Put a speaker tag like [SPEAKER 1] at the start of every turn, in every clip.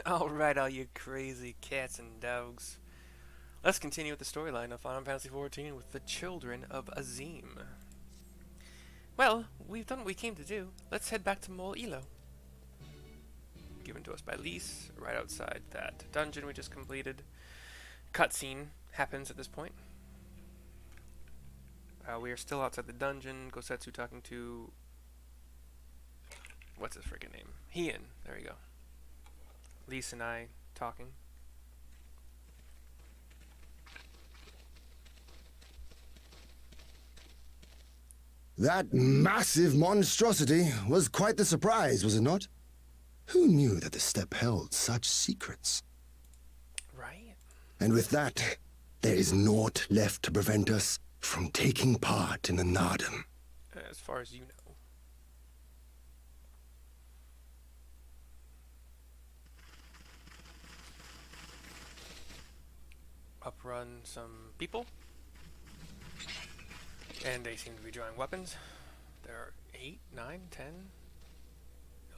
[SPEAKER 1] Alright, all you crazy cats and dogs. Let's continue with the storyline of Final Fantasy XIV with the Children of Azim. Well, we've done what we came to do. Let's head back to Mol Ilo. Given to us by Lise, right outside that dungeon we just completed. Cutscene happens at this point. We are still outside the dungeon. Gosetsu talking to... what's his freaking name? Heian. There we go. Lise and I talking.
[SPEAKER 2] That massive monstrosity was quite the surprise, was it not? Who knew that the steppe held such secrets?
[SPEAKER 1] Right?
[SPEAKER 2] And with that, there is naught left to prevent us from taking part in the Nardum.
[SPEAKER 1] As far as you know. Uprun some people. And they seem to be drawing weapons. There are 8, 9, 10,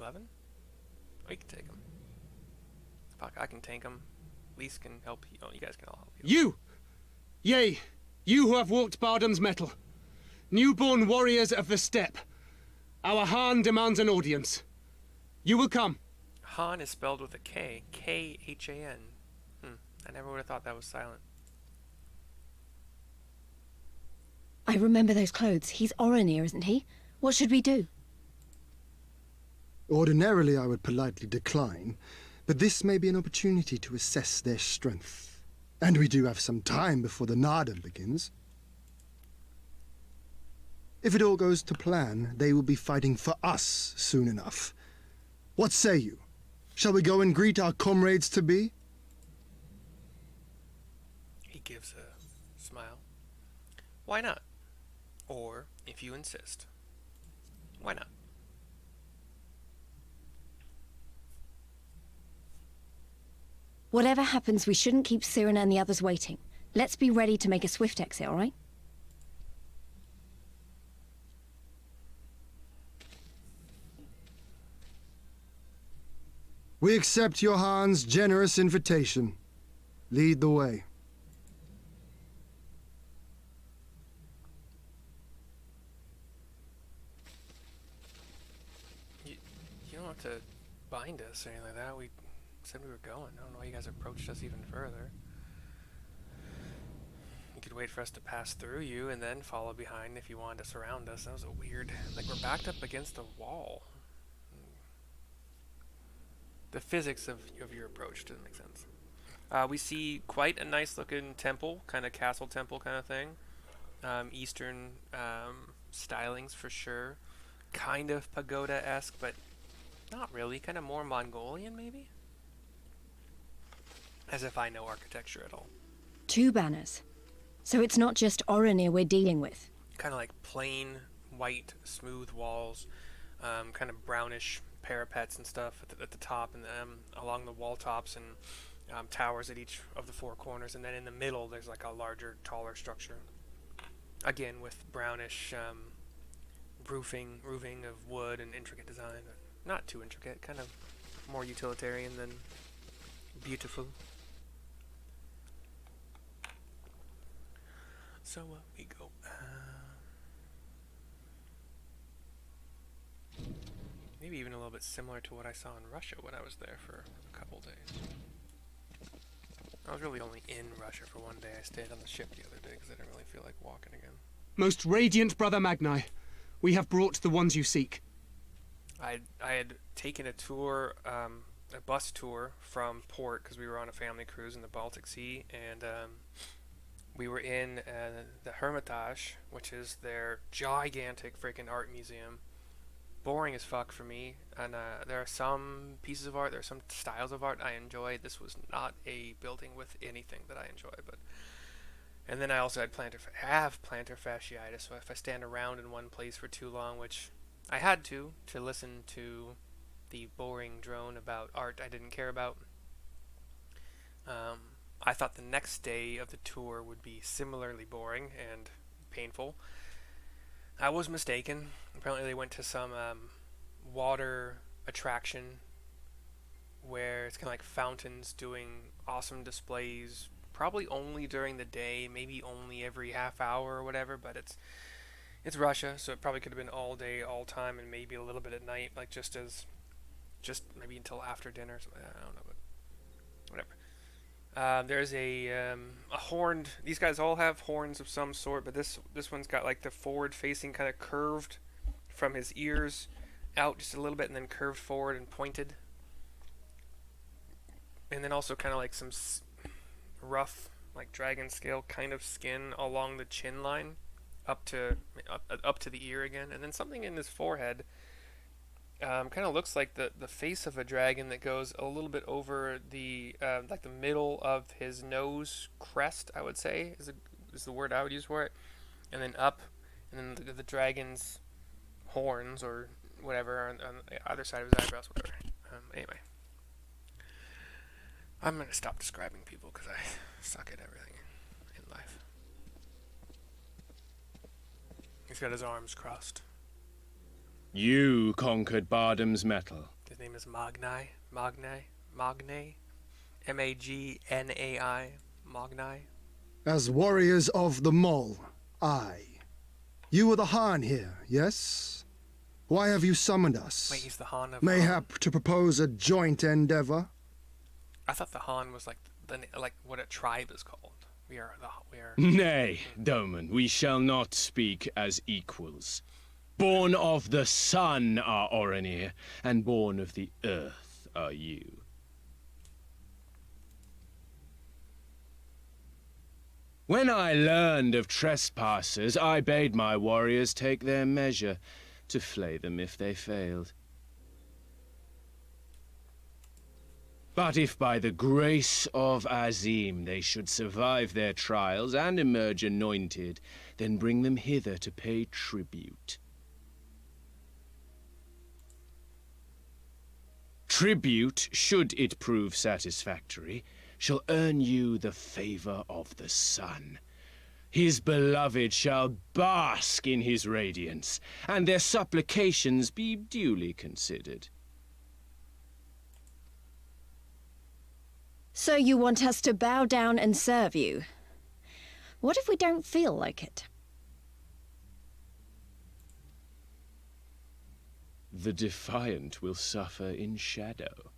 [SPEAKER 1] 11. We can take them. Fuck, I can tank them. Lise can help you. Oh, you guys can all help you.
[SPEAKER 3] You! Yea, you who have walked Bardam's metal. Newborn warriors of the steppe. Our Han demands an audience. You will come.
[SPEAKER 1] Han is spelled with a K. K-H-A-N. I never would have thought that was silent.
[SPEAKER 4] I remember those clothes. He's Oronir, isn't he? What should we do?
[SPEAKER 5] Ordinarily, I would politely decline, but this may be an opportunity to assess their strength. And we do have some time before the Nardum begins. If it all goes to plan, they will be fighting for us soon enough. What say you? Shall we go and greet our comrades-to-be?
[SPEAKER 1] He gives a smile. Why not? Or, if you insist, why not?
[SPEAKER 4] Whatever happens, we shouldn't keep Cirina and the others waiting. Let's be ready to make a swift exit, all right?
[SPEAKER 5] We accept your Han's generous invitation. Lead the way.
[SPEAKER 1] You don't have to bind us or anything like that. We said we were going. I don't know why you guys approached us even further. You could wait for us to pass through you and then follow behind if you wanted to surround us. That was a weird... like, we're backed up against a wall. The physics of your approach doesn't make sense. We see quite a nice looking temple, kind of castle temple kind of thing. Eastern stylings for sure. Kind of pagoda-esque, but not really. Kind of more Mongolian, maybe? As if I know architecture at all.
[SPEAKER 4] 2 banners. So it's not just Oronir we're dealing with.
[SPEAKER 1] Kind of like plain, white, smooth walls. Kind of brownish parapets and stuff at the top and along the wall tops, and towers at each of the 4 corners. And then in the middle, there's like a larger, taller structure. Again, with brownish roofing of wood and intricate design. But not too intricate, kind of more utilitarian than beautiful. So we go. Maybe even a little bit similar to what I saw in Russia when I was there for a couple days. I was really only in Russia for one day. I stayed on the ship the other day because I didn't really feel like walking again.
[SPEAKER 3] Most radiant brother Magni, we have brought the ones you seek.
[SPEAKER 1] I had taken a tour, a bus tour from port because we were on a family cruise in the Baltic Sea, and we were in the Hermitage, which is their gigantic freaking art museum. Boring as fuck for me, and there are some pieces of art, there are some styles of art I enjoy. This was not a building with anything that I enjoy, but... And then I also had plantar fasciitis, so if I stand around in one place for too long, which I had to listen to the boring drone about art I didn't care about, I thought the next day of the tour would be similarly boring and painful. I was mistaken. Apparently they went to some water attraction where it's kind of like fountains doing awesome displays, probably only during the day, maybe only every half hour or whatever, but it's Russia, so it probably could have been all day, all time, and maybe a little bit at night, like just maybe until after dinner or something. I don't know, but whatever. There's a horned. These guys all have horns of some sort, but this one's got like the forward-facing, kind of curved from his ears out just a little bit, and then curved forward and pointed, and then also kind of like some rough, like dragon scale kind of skin along the chin line, up to the ear again, and then something in his forehead. Kind of looks like the face of a dragon that goes a little bit over the like the middle of his nose crest, I would say is the word I would use for it, and then up, and then the dragon's horns or whatever on either side of his eyebrows, whatever. Anyway, I'm gonna stop describing people because I suck at everything in life. He's got his arms crossed.
[SPEAKER 6] You conquered Bardam's metal.
[SPEAKER 1] His name is Magnai. Magnai. Magnai. Magnai.
[SPEAKER 5] As warriors of the Mall, aye. You were the Han here, yes? Why have you summoned us?
[SPEAKER 1] Wait, he's the Han of...
[SPEAKER 5] Mayhap to propose a joint endeavor?
[SPEAKER 1] I thought the Han was like what a tribe is called. We are...
[SPEAKER 6] Nay, Doman, we shall not speak as equals. Born of the sun are Orenir, and born of the earth are you. When I learned of trespassers, I bade my warriors take their measure, to flay them if they failed. But if by the grace of Azim they should survive their trials and emerge anointed, then bring them hither to pay tribute. Tribute, should it prove satisfactory, shall earn you the favor of the sun. His beloved shall bask in his radiance, and their supplications be duly considered.
[SPEAKER 4] So you want us to bow down and serve you? What if we don't feel like it?
[SPEAKER 6] The defiant will suffer in shadow.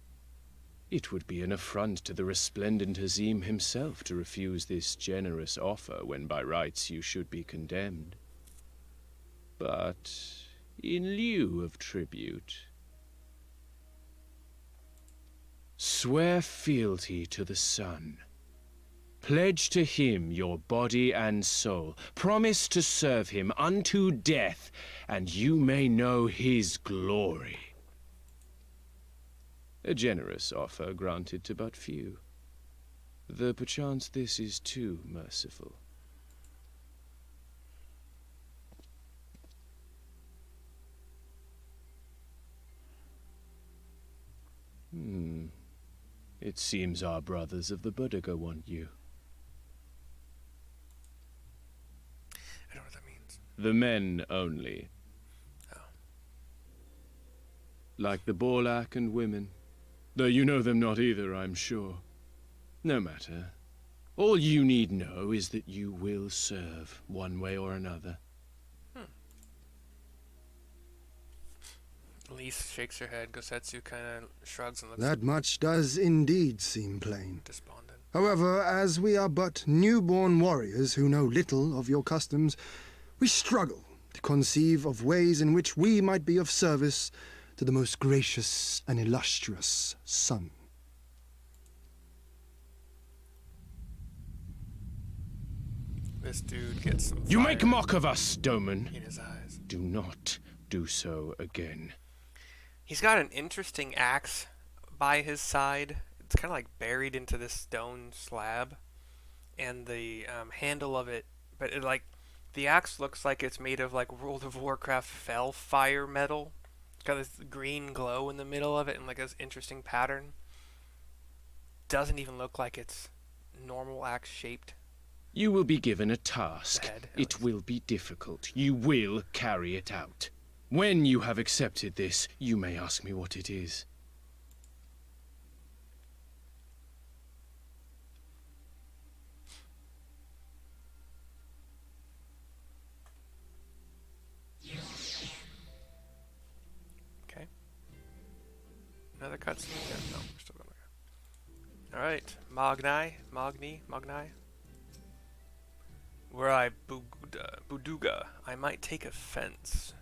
[SPEAKER 6] It would be an affront to the resplendent Azim himself to refuse this generous offer when by rights you should be condemned. But in lieu of tribute, swear fealty to the sun. Pledge to him your body and soul. Promise to serve him unto death, and you may know his glory. A generous offer granted to but few, though perchance this is too merciful. It seems our brothers of the Buddha want you.
[SPEAKER 1] I don't know what that means.
[SPEAKER 6] The men only.
[SPEAKER 1] Oh.
[SPEAKER 6] Like the Borlak and women. Though you know them not either, I'm sure. No matter. All you need know is that you will serve, one way or another.
[SPEAKER 1] Lise shakes her head. Gosetsu kind of shrugs and looks
[SPEAKER 5] That much does indeed seem plain.
[SPEAKER 1] despondent.
[SPEAKER 5] However, as we are but newborn warriors who know little of your customs, we struggle to conceive of ways in which we might be of service to the most gracious and illustrious sun.
[SPEAKER 1] This dude gets some
[SPEAKER 6] You
[SPEAKER 1] fire
[SPEAKER 6] make mock of us, Doman.
[SPEAKER 1] in his eyes.
[SPEAKER 6] Do not do so again.
[SPEAKER 1] He's got an interesting axe by his side. It's kind of like buried into this stone slab, and the handle of it, but it like the axe looks like it's made of like World of Warcraft fire metal. It's got this green glow in the middle of it and like this interesting pattern. Doesn't even look like it's normal axe shaped.
[SPEAKER 6] You will be given a task.
[SPEAKER 1] The head, at
[SPEAKER 6] It
[SPEAKER 1] least.
[SPEAKER 6] will be difficult. You will carry it out. When you have accepted this, you may ask me what it is.
[SPEAKER 1] cutscene? Yeah, no, we're still going to go. Alright, Magni. Were I Buduga, I might take offense.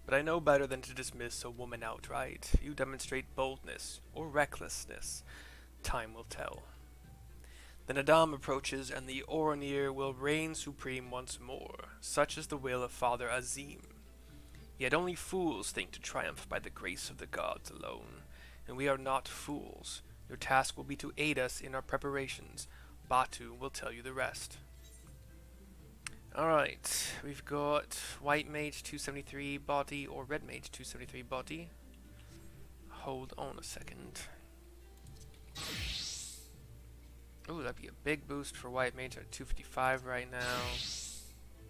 [SPEAKER 1] But I know better than to dismiss a woman outright. You demonstrate boldness or recklessness. Time will tell. Then Adam approaches, and the Oronir will reign supreme once more. Such is the will of Father Azim. Yet only fools think to triumph by the grace of the gods alone. And we are not fools. Your task will be to aid us in our preparations. Batu will tell you the rest. Alright, we've got White Mage 273 body or Red Mage 273 body. Hold on a second. Ooh, that'd be a big boost for White Mage at 255 right now.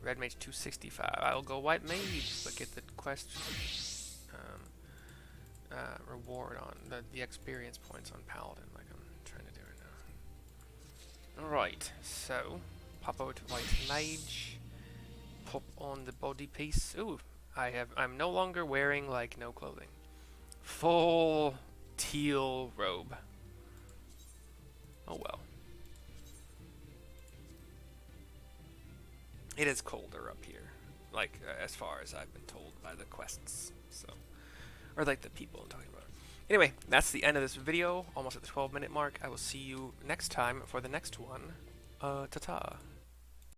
[SPEAKER 1] Red Mage 265. I'll go White Mage, but get the quest reward on the experience points on Paladin, like I'm trying to do right now. Alright, so pop over to White Mage. Pop on the body piece. Ooh, I'm no longer wearing like no clothing. Full teal robe. Oh well. It is colder up here, like as far as I've been told by the quests, so, or like the people I'm talking about. Anyway, that's the end of this video, almost at the 12-minute mark. I will see you next time for the next one. Ta-ta.